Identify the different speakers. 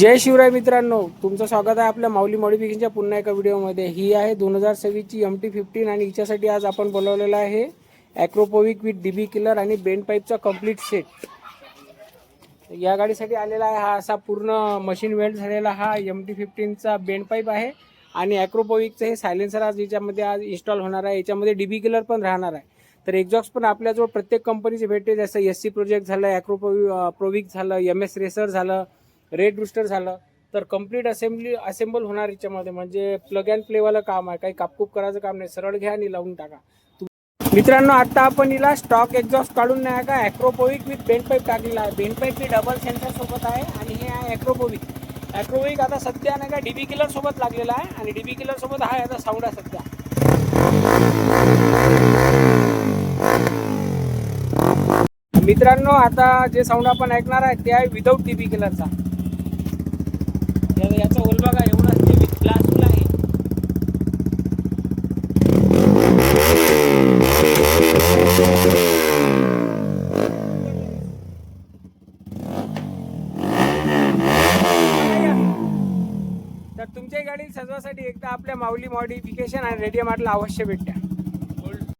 Speaker 1: जय शिवराय मित्रांनो, तुमचं स्वागत आहे आपल्या माऊली मॉडिफिकेशनच्या पुन्हा एका व्हिडिओमध्ये। ही आहे 2026ची MT-15 आणि हिच्यासाठी आज आपण बोलवलेला आहे ॲक्रोपोविक विथ डीबी किलर आणि बेंड पाईपचा कंप्लीट सेट। या गाडीसाठी आलेला आहे हा असा पूर्ण मशीन वेल्ड झालेला हा MT-15चा बेंड पाईप आहे आणि ॲक्रोपोविकचं हे सायलेन्सर आज याच्यामध्ये आज इन्स्टॉल होणार आहे। याच्यामध्ये डीबी किलर पण राहणार आहे। तर एक्झॉस्ट पण आपल्याजवळ प्रत्येक कंपनीचे भेटते, जसं SC प्रोजेक्ट झालं, ॲक्रोपोविक झालं, MS रेसर झालं, रेड रूस्टर झालं। तर कंप्लीट असेंबल होणार याच्यामध्ये, म्हणजे प्लग अँड प्लेवालं काम आहे, काही कापकूप करायचं काम नाही, सरळ घ्या आणि लावून टाका। मित्रांनो, आता आपण हिला स्टॉक एक्झॉस्ट काढून नाही का ॲक्रोपोविक विथ बेंड पाईप टाकलेला आहे। बेंड पाईपची डबल सेन्सर सोबत आहे आणि हे आहे ॲक्रोपोविक आता सध्या नाही का डीबी किलर सोबत लागलेला आहे आणि डीबी किलर सोबत हा याचा साऊंड आहे सध्या। मित्रांनो, आता जे साऊंड आपण ऐकणार आहे ते आहे विदाऊट डीबी किलरचा। याचा होल बघा, एवढा विथ ग्लासफुल आहे। तर तुमच्या गाडी सजवासाठी एकदा आपल्या माऊली मॉडिफिकेशन आणि रेडिओ मार्टला अवश्य भेट द्या।